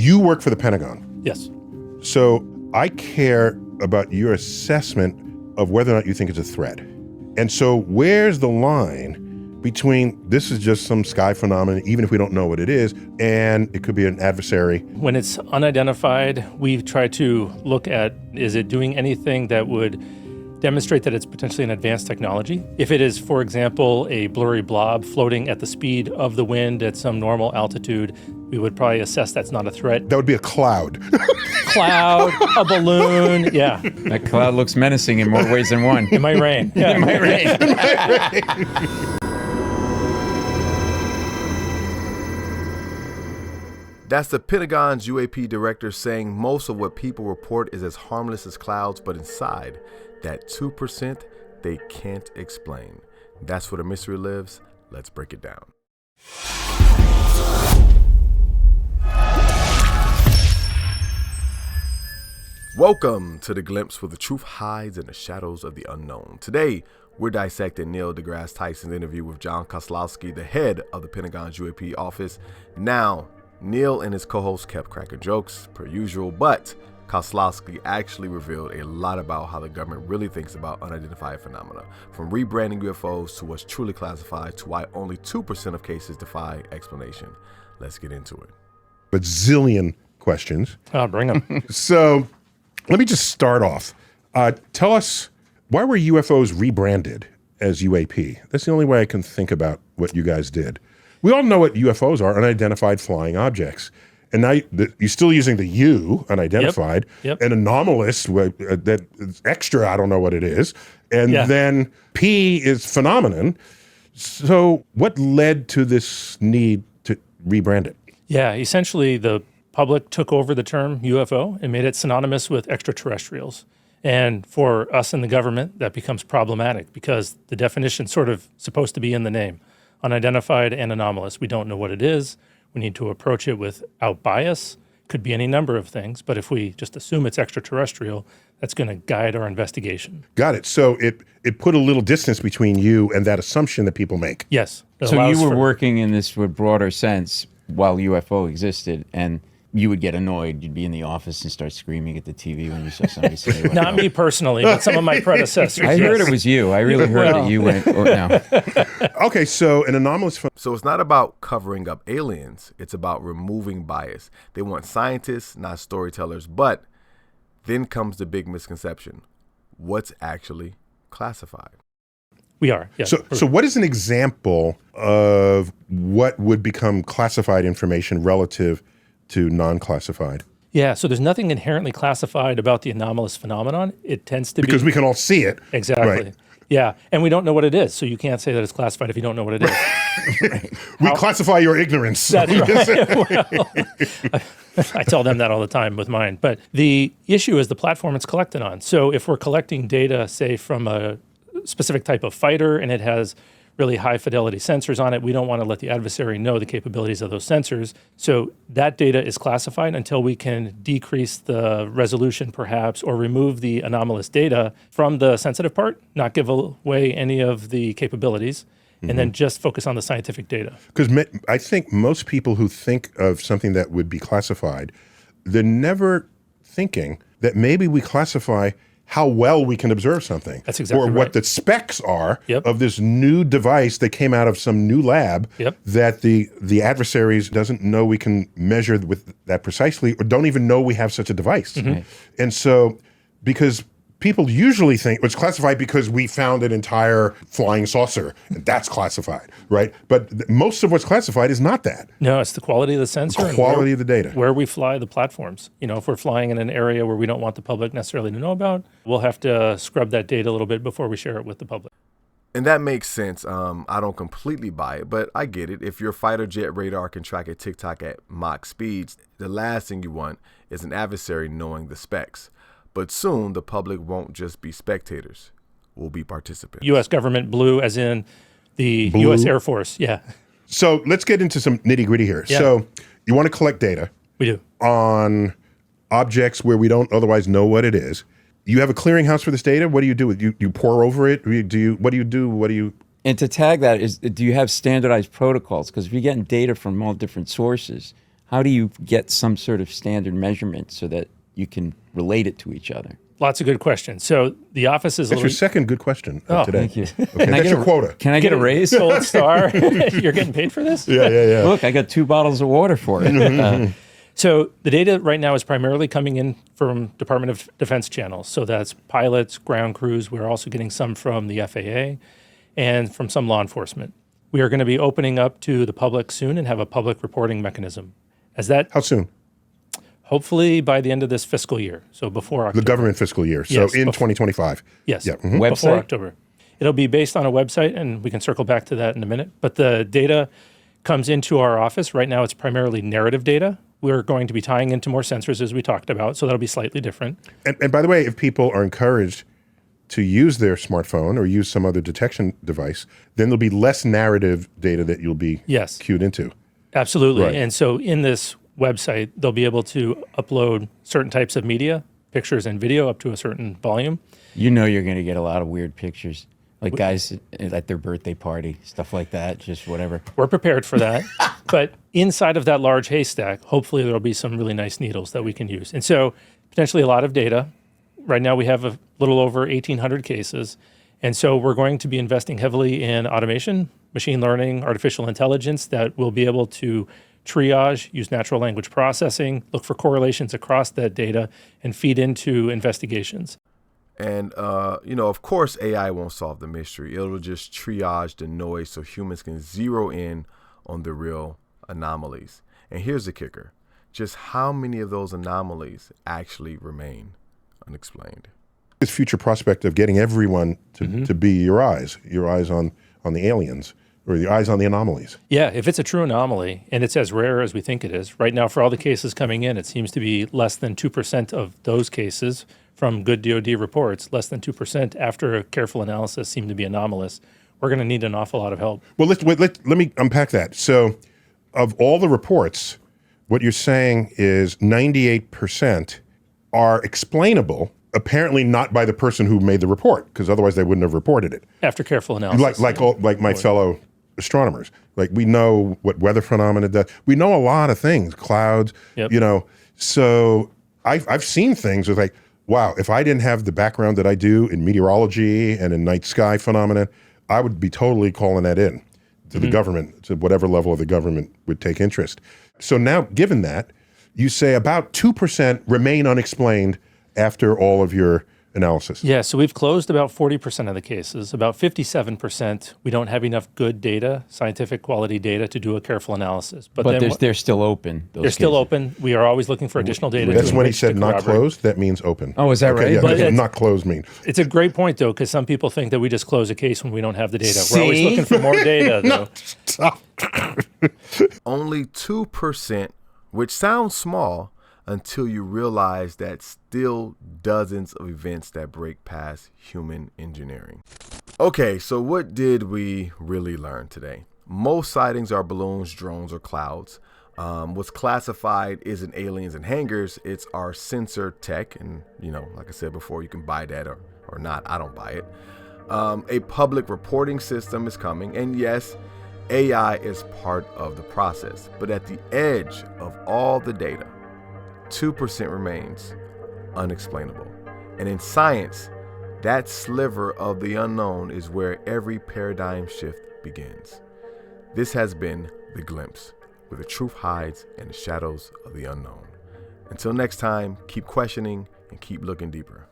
you work for the Pentagon. Yes. So I care about your assessment of whether or not you think it's a threat. And so where's the line between this is just some sky phenomenon, even if we don't know what it is, and it could be an adversary? When it's unidentified, we try to look at, is it doing anything that would demonstrate that it's potentially an advanced technology? If it is, for example, a blurry blob floating at the speed of the wind at some normal altitude, we would probably assess that's not a threat. That would be a cloud. Cloud, a balloon, yeah. That cloud looks menacing in more ways than one. It might rain. Yeah. It might rain. That's the Pentagon's UAP director saying most of what people report is as harmless as clouds, but inside, that 2% they can't explain. That's where the mystery lives. Let's break it down. Welcome to The Glimpse, where the truth hides in the shadows of the unknown. Today, we're dissecting Neil deGrasse Tyson's interview with John Kasloski, the head of the Pentagon's UAP office. Now, Neil and his co-host kept cracking jokes, per usual, but Kasloski actually revealed a lot about how the government really thinks about unidentified phenomena, from rebranding UFOs to what's truly classified to why only 2% of cases defy explanation. Let's get into it. But zillion questions. Oh, bring them. So let me just start off. Tell us, why were UFOs rebranded as UAP? That's the only way I can think about what you guys did. We all know what UFOs are, unidentified flying objects. And now you're still using the U, unidentified, Yep. and anomalous, that is extra, I don't know what it is. And then P is phenomenon. So what led to this need to rebrand it? Yeah, essentially the public took over the term UFO and made it synonymous with extraterrestrials. And for us in the government, that becomes problematic because the definition's sort of supposed to be in the name. Unidentified and anomalous. We don't know what it is. We need to approach it without bias. Could be any number of things, but if we just assume it's extraterrestrial, that's going to guide our investigation. Got it. So it put a little distance between you and that assumption that people make. Yes. So you were working in this broader sense while UFO existed, and you would get annoyed. You'd be in the office and start screaming at the TV when you saw somebody say UFO. Not me personally, but some of my predecessors. I heard it was you. I really heard that you went, oh, no. Okay, so an anomalous... So it's not about covering up aliens. It's about removing bias. They want scientists, not storytellers. But then comes the big misconception. What's actually classified? We are, yes. So what is an example of what would become classified information relative to non-classified? Yeah, so there's nothing inherently classified about the anomalous phenomenon. It tends to be... Because we can all see it. Exactly. Right. Yeah, and we don't know what it is, so you can't say that it's classified if you don't know what it is. We classify your ignorance. That's right. Well, I tell them that all the time with mine. But the issue is the platform it's collected on. So if we're collecting data, say, from a specific type of fighter, and it has really high fidelity sensors on it, we don't want to let the adversary know the capabilities of those sensors. So that data is classified until we can decrease the resolution perhaps, or remove the anomalous data from the sensitive part, not give away any of the capabilities, and then just focus on the scientific data. Because I think most people who think of something that would be classified, they're never thinking that maybe we classify how well we can observe something. That's exactly Or right. what the specs are of this new device that came out of some new lab that the adversaries doesn't know we can measure with that precisely, or don't even know we have such a device. And so, because people usually think it's classified because we found an entire flying saucer, and that's classified, right? But most of what's classified is not that. No, it's the quality of the sensor. The quality of the data. Where we fly the platforms. You know, if we're flying in an area where we don't want the public necessarily to know about, we'll have to scrub that data a little bit before we share it with the public. And that makes sense. I don't completely buy it, but I get it. If your fighter jet radar can track a tic-tac at Mach speeds, the last thing you want is an adversary knowing the specs. But soon, the public won't just be spectators. We'll be participants. U.S. government blue, as in the Blue. U.S. Air Force, yeah. So let's get into some nitty-gritty here. Yeah. So you want to collect data. We do. On objects where we don't otherwise know what it is. You have a clearinghouse for this data? What do you do? You pour over it? What do you do? And to tag that, do you have standardized protocols? Because if you're getting data from all different sources, how do you get some sort of standard measurement so that you can relate it to each other? Lots of good questions. So the office is That's your second good question today. Thank you. Okay, that's your quota. Can I get a raise? Gold star. You're getting paid for this? Yeah. Look, I got 2 bottles of water for it. So the data right now is primarily coming in from Department of Defense channels. So that's pilots, ground crews. We're also getting some from the FAA and from some law enforcement. We are going to be opening up to the public soon and have a public reporting mechanism. How soon? Hopefully by the end of this fiscal year, so before October. The government fiscal year, so Yes, in 2025. Yes, Yeah. Website? before October. It'll be based on a website, and we can circle back to that in a minute. But the data comes into our office. Right now, it's primarily narrative data. We're going to be tying into more sensors, as we talked about, so that'll be slightly different. And by the way, if people are encouraged to use their smartphone or use some other detection device, then there'll be less narrative data that you'll be Yes. cued into. Absolutely. Right. And so in this website, they'll be able to upload certain types of media, pictures and video up to a certain volume. You know you're going to get a lot of weird pictures, like guys at their birthday party, stuff like that, just whatever. We're prepared for that. But inside of that large haystack, hopefully there'll be some really nice needles that we can use. And so potentially a lot of data. Right now we have a little over 1,800 cases. And so we're going to be investing heavily in automation, machine learning, artificial intelligence that will be able to triage, use natural language processing, look for correlations across that data, and feed into investigations. And, of course, AI won't solve the mystery. It'll just triage the noise so humans can zero in on the real anomalies. And here's the kicker. Just how many of those anomalies actually remain unexplained? This future prospect of getting everyone to be your eyes on the aliens, or your eyes on the anomalies. Yeah, if it's a true anomaly and it's as rare as we think it is, right now for all the cases coming in, it seems to be less than 2% of those cases from good DoD reports, less than 2% after a careful analysis seem to be anomalous. We're going to need an awful lot of help. Well, let me unpack that. So of all the reports, what you're saying is 98% are explainable, apparently not by the person who made the report, because otherwise they wouldn't have reported it. After careful analysis. Like my fellow astronomers. Like, we know what weather phenomena does. We know a lot of things, clouds, Yep. So I've seen things with like, wow, if I didn't have the background that I do in meteorology and in night sky phenomena, I would be totally calling that in to the government, to whatever level of the government would take interest. So now, given that, you say about 2% remain unexplained after all of your analysis. Yeah, so we've closed about 40% of the cases. About 57%, we don't have enough good data, scientific quality data, to do a careful analysis. But they're still open. They're still open. We are always looking for additional data. That's when he to said not corroborate. closed. That means open. Oh, is that right? Yeah, But that's what it's- not closed mean. It's a great point, though, because some people think that we just close a case when we don't have the data. See? We're always looking for more data, though. Stop. Only 2%, which sounds small until you realize that still dozens of events that break past human engineering. Okay, so what did we really learn today? Most sightings are balloons, drones, or clouds. What's classified isn't aliens and hangars, it's our sensor tech. And, like I said before, you can buy that or not. I don't buy it. A public reporting system is coming. And yes, AI is part of the process. But at the edge of all the data, 2% remains unexplainable. And in science, that sliver of the unknown is where every paradigm shift begins. This has been The Glimpse, where the truth hides in the shadows of the unknown. Until next time, keep questioning and keep looking deeper.